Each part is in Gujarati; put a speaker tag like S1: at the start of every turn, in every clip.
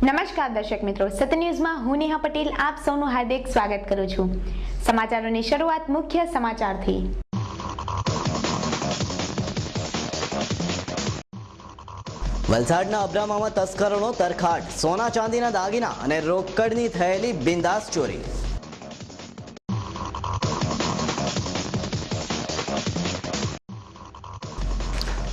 S1: નમસ્કાર દર્શક મિત્રો, સત્ય ન્યૂઝમાં હું નેહા પટેલ આપ સૌનું હાર્દિક સ્વાગત કરું છું। સમાચારોની શરૂઆત મુખ્ય સમાચારથી।
S2: વલસાડના અબ્રામામાં તસ્કરોનો તરખાટ, સોના ચાંદીના દાગીના અને રોકડની થયેલી બિંદાસ ચોરી।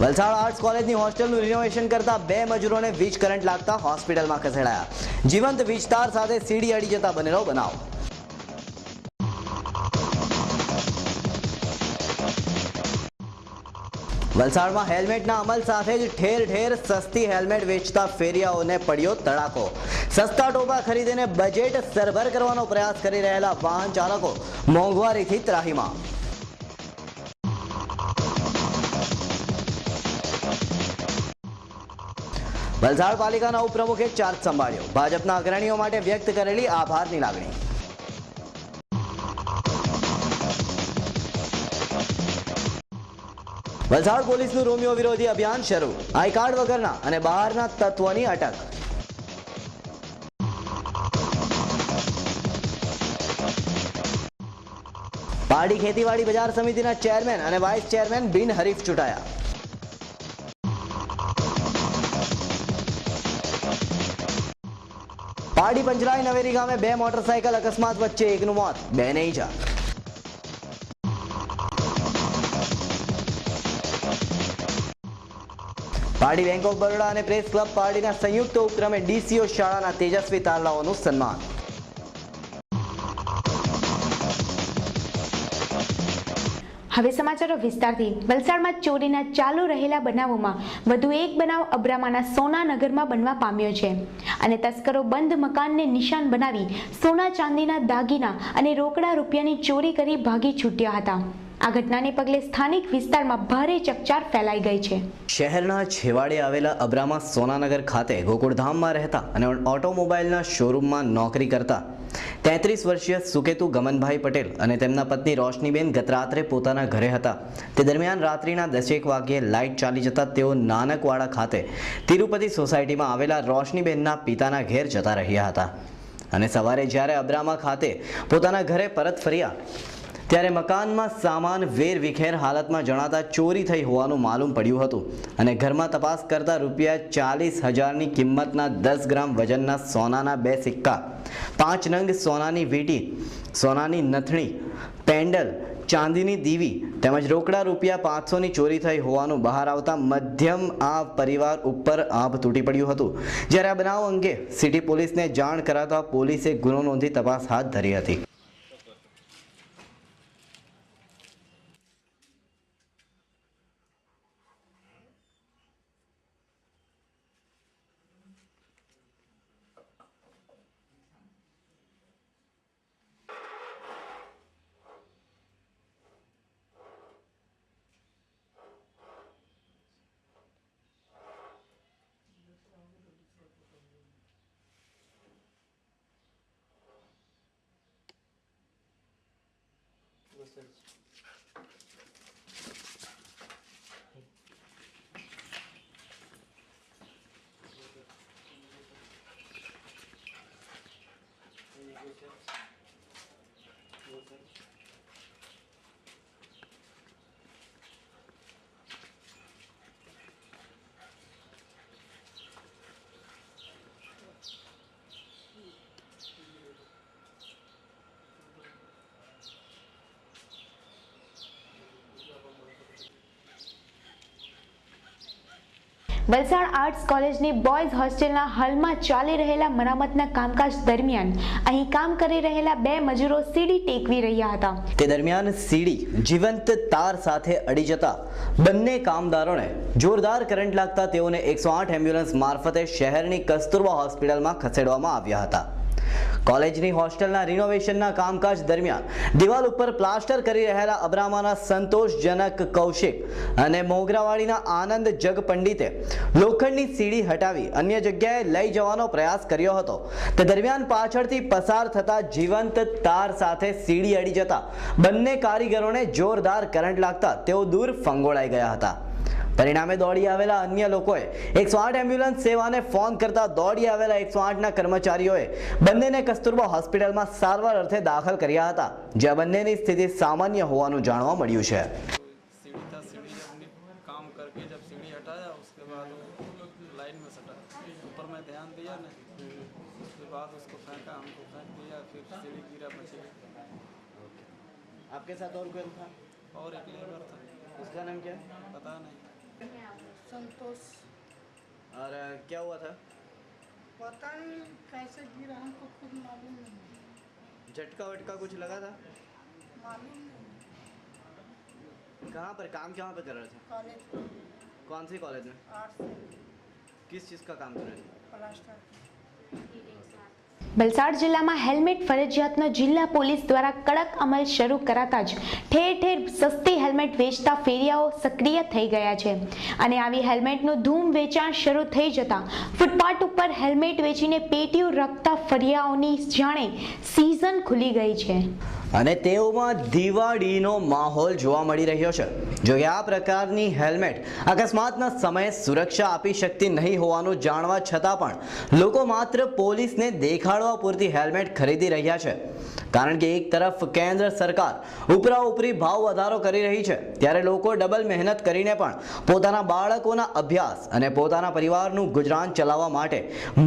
S2: વલસાડ આર્ટ્સ કોલેજની હોસ્ટેલનું રિનોવેશન કરતા 2 મજૂરોને વીજ કરંટ લાગતા હોસ્પિટલમાં ખસેડાયા। જીવંત વીજતાર સાથે સીડી અડી જતા બનેલો બનાવ। વલસાડમાં હેલ્મેટના અમલ સાથે જ ઠેર ઠેર સસ્તી હેલ્મેટ વેચતા ફેરિયાઓને પડ્યો તડાકો। સસ્તા ટોપા ખરીદીને બજેટ સરભર કરવાનો પ્રયાસ કરી રહેલા વાહન ચાલકો મોંઘવારીથી ત્રાહીમાં। વલસાડ પાલિકાના ઉપપ્રમુખે ચાર્જ સંભાળ્યો, ભાજપના અગ્રણીઓ માટે વ્યક્ત કરેલી આભારની લાગણી। વલસાડ પોલીસનું રોમિયો વિરોધી અભિયાન શરૂ, આઈ કાર્ડ વગરના અને બહારના તત્વોની અટક। પારડી ખેતીવાડી બજાર સમિતિના ચેરમેન અને વાઇસ ચેરમેન બિનહરીફ ચૂંટાયા। પારડી પંચરાઈ નવેરી ગામે 2 મોટરસાયકલ અકસ્માત વચ્ચે એકનું મોત, 2ને ઈજા। પારડી બેંક ઓફ બરોડા અને પ્રેસ ક્લબ પારડીના સંયુક્ત ઉપક્રમે ડીસીઓ શાળાના તેજસ્વી તારલાઓનું સન્માન।
S1: હવે સમાચારો વિસ્તારથી। વલસાડમાં ચોરીના ચાલુ રહેલા બનાવોમાં વધુ એક બનાવ અબ્રામાના સોનાનગરમાં બનવા પામ્યો છે અને તસ્કરો બંધ મકાનને નિશાન બનાવી સોના ચાંદીના દાગીના અને રોકડા રૂપિયાની ચોરી કરી ભાગી છૂટ્યા હતા। આ ઘટનાને પગલે સ્થાનિક વિસ્તારમાં ભારે ચકચાર ફેલાઈ ગઈ છે।
S2: શહેરના છેવાડે આવેલા અબ્રામા સોનાનગર ખાતે ગોકુળધામમાં રહેતા અને ઓટોમોબાઈલના શોરૂમમાં નોકરી કરતા 33 વર્ષીય સુકેતુ ગમનભાઈ પટેલ અને તેમના પત્ની રોશનીબેન ગત રાત્રે પોતાના ઘરે હતા। તે દરમિયાન રાત્રિના 10 વાગ્યે લાઇટ ચાલી જતા તેઓ નાનકવાડા ખાતે તિરુપતિ સોસાયટીમાં આવેલા રોશનીબેનના પિતાના ઘેર જતા રહ્યા હતા અને સવારે જ્યારે અબ્રામા ખાતે પોતાના ઘરે પરત ફર્યા ત્યારે મકાનમાં સામાન વેરવિખેર હાલતમાં જણાતા ચોરી થઈ હોવાનું માલુમ પડ્યું હતું અને ઘરમાં તપાસ કરતા રૂપિયા 40,000ની કિંમતના 10 ગ્રામ વજનના સોનાના 2 સિક્કા, 5 નંગ સોનાની વીંટી, સોનાની નથણી, પેન્ડલ, ચાંદીની દીવી તેમજ રોકડા રૂપિયા 500ની ચોરી થઈ હોવાનું બહાર આવતા મધ્યમ આ પરિવાર ઉપર આભ તૂટી પડ્યું હતું। જ્યારે આ બનાવ અંગે સિટી પોલીસને જાણ કરાતા પોલીસે ગુનો નોંધી તપાસ હાથ ધરી હતી।
S1: વલસાડ આર્ટ્સ કોલેજની બોયઝ હોસ્ટેલના હાલમાં ચાલી રહેલા મરામતના કામકાજ દરમિયાન અહીં કામ કરી રહેલા 2 મજૂરો સીડી ટેકવી રહ્યા હતા.
S2: તે દરમિયાન સીડી જીવંત તાર સાથે અડી જતા બંને કામદારોને જોરદાર કરંટ લાગતા તેઓને 108 એમ્બ્યુલન્સ મારફતે શહેરની કસ્તુરબા હોસ્પિટલમાં ખસેડવામાં આવ્યા હતા. કોલેજની હોસ્ટેલના રિનોવેશનના કામકાજ દરમિયાન દિવાલ ઉપર પ્લાસ્ટર કરી રહેલા અબ્રામાના સંતોષજનક કૌશિક અને મોગરાવાડીના આનંદ જગ પંડિતે લોખંડની સીડી હટાવી અન્ય જગ્યાએ લઈ જવાનો પ્રયાસ કર્યો હતો. તે દરમિયાન પાછળથી પસાર થતા જીવંત તાર સાથે સીડી અડી જતા બંને કારીગરોને જોરદાર કરંટ લાગતા તેઓ દૂર ફંગોળાઈ ગયા હતા. પરિણામે દોડી આવેલા અન્ય લોકોએ 108 એમ્બ્યુલન્સ સેવાને ફોન કરતા દોડી આવેલા 108ના કર્મચારીઓએ બંનેને કસ્તુરબા હોસ્પિટલમાં સારવાર અર્થે દાખલ કર્યા હતા, જ્યાં બંનેની સ્થિતિ સામાન્ય હોવાનું જાણવા મળ્યું છે.
S3: काम करके जब सीढ़ी हटाया उसके बाद लाइन में सटा, ऊपर में ध्यान दिया ना, उसके बाद उसको फेंका, हमको फेंक दिया, फिर सीढ़ी गिरा बची.
S2: आपके साथ और कोई था?
S3: और एक लेबर था,
S2: उसका नाम क्या?
S3: पता नहीं.
S4: संतोष.
S2: और क्या हुआ था?
S4: पता नहीं कैसे गिरा, हमको खुद मालूम नहीं.
S2: झटका वटका कुछ लगा था?
S4: मालूम नहीं.
S2: कहाँ पर काम कहाँ पर कर रहे थे?
S4: कॉलेज
S2: कौन सी कॉलेज में?
S4: आर्ट्स
S2: किस चीज़ का काम कर रहे थे?
S4: प्लास्टर.
S1: વલસાડ જિલ્લામાં હેલ્મેટ ફરજિયાતનો જિલ્લા પોલીસ દ્વારા કડક અમલ શરૂ કરાતા જ ઠેર ઠેર સસ્તી હેલ્મેટ વેચતા ફેરિયાઓ સક્રિય થઈ ગયા છે અને આવી હેલ્મેટનું ધૂમ વેચાણ શરૂ થઈ જતા ફૂટપાથ ઉપર હેલ્મેટ વેચીને પેટીઓ રખતા ફરિયાઓની જાણે સિઝન ખુલી ગઈ છે
S2: અને તેઓમાં દિવાળીનો માહોલ જોવા મળી રહ્યો છે. જો કે આ પ્રકારની હેલ્મેટ અકસ્માતના સમયે સુરક્ષા આપી શકતી નહીં હોવાનું જાણવા છતાં પણ લોકો માત્ર પોલીસને દેખાડવા પૂરતી હેલ્મેટ ખરીદી રહ્યા છે. કારણ કે એક તરફ કેન્દ્ર સરકાર ઉપરાઉપરી ભાવ વધારો કરી રહી છે, ત્યારે લોકો ડબલ મહેનત કરીને પણ પોતાના બાળકોના અભ્યાસ અને પોતાના પરિવારનું ગુજરાન ચલાવવા માટે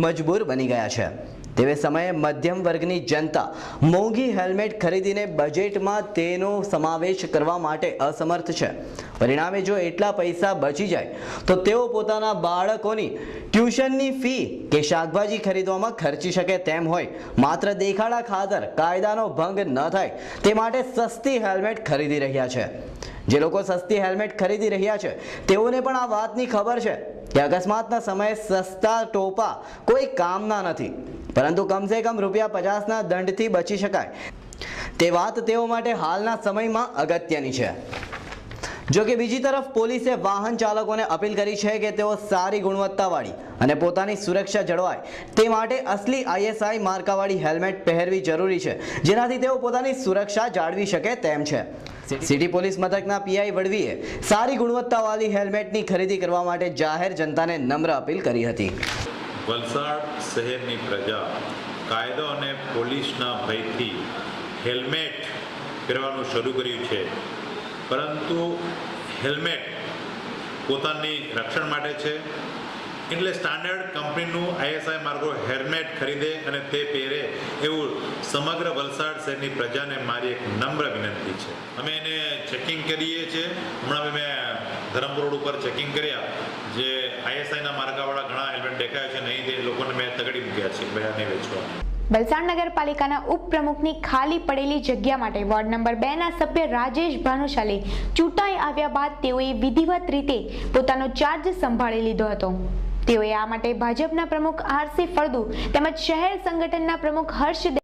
S2: મજબૂર બની ગયા છે. તેવે સમયે મધ્યમ વર્ગની જનતા મોંઘી હેલ્મેટ ખરીદીને બજેટમાં તેનો સમાવેશ કરવા માટે અસમર્થ છે. પરિણામે જો એટલા પૈસા બચી જાય તો તેઓ પોતાના બાળકોની ટ્યુશનની ફી કે શાકભાજી ખરીદવામાં ખર્ચી શકે તેમ હોય, માત્ર દેખાડા ખાતર કાયદાનો ભંગ ન થાય તે માટે સસ્તી હેલ્મેટ ખરીદી રહ્યા છે. જે લોકો સસ્તી હેલ્મેટ ખરીદી રહ્યા છે તેઓને પણ આ વાતની ખબર છે કે અકસ્માતના સમયે સસ્તા ટોપા કોઈ કામના નથી, પરંતુ કમસે કમ ₹50ના દંડથી બચી શકાય તે વાત તેઓ માટે હાલના સમયમાં અગત્યની છે. જો કે બીજી તરફ પોલીસે વાહન ચાલકોને અપીલ કરી છે કે તેઓ સારી ગુણવત્તાવાળી અને પોતાની સુરક્ષા જળવાય તે માટે અસલી ISI માર્કાવાળી હેલ્મેટ પહેરવી જરૂરી છે, જેનાથી તેઓ પોતાની સુરક્ષા જાળવી શકે તેમ છે. સિટી પોલીસ મથકના PI વડવીએ સારી ગુણવત્તાવાળી હેલ્મેટની ખરીદી કરવા માટે જાહેર જનતાને નમ્ર અપીલ કરી હતી.
S5: વલસાડ શહેરની પ્રજા કાયદો અને પોલીસના ભયથી હેલ્મેટ પહેરવાનું શરૂ કર્યું છે, પરંતુ હેલ્મેટ પોતાની રક્ષણ માટે છે, એટલે સ્ટાન્ડર્ડ કંપનીનું ISI માર્કો હેલ્મેટ ખરીદે અને તે પહેરે એવું સમગ્ર વલસાડ શહેરની પ્રજાને મારી એક નમ્ર વિનંતી છે. અમે એને ચેકિંગ કરીએ છીએ. હમણાં મેં ધરમપુર રોડ ઉપર ચેકિંગ કર્યા, જે ISIના માર્કાવાળા ઘણા હેલ્મેટ દેખાય છે, નહીં તે લોકોને મેં તગડી મૂક્યા છે બયા નહીં વેચવા.
S1: વલસાડ નગરપાલિકાના ઉપપ્રમુખની ખાલી પડેલી જગ્યા માટે વોર્ડ નંબર 2ના સભ્ય રાજેશ ભાનુશાલી ચૂંટાઈ આવ્યા બાદ તેઓએ વિધિવત રીતે પોતાનો ચાર્જ સંભાળી લીધો હતો. તેઓએ આ માટે ભાજપના પ્રમુખ RC ફળદુ તેમજ શહેર સંગઠનના પ્રમુખ હર્ષ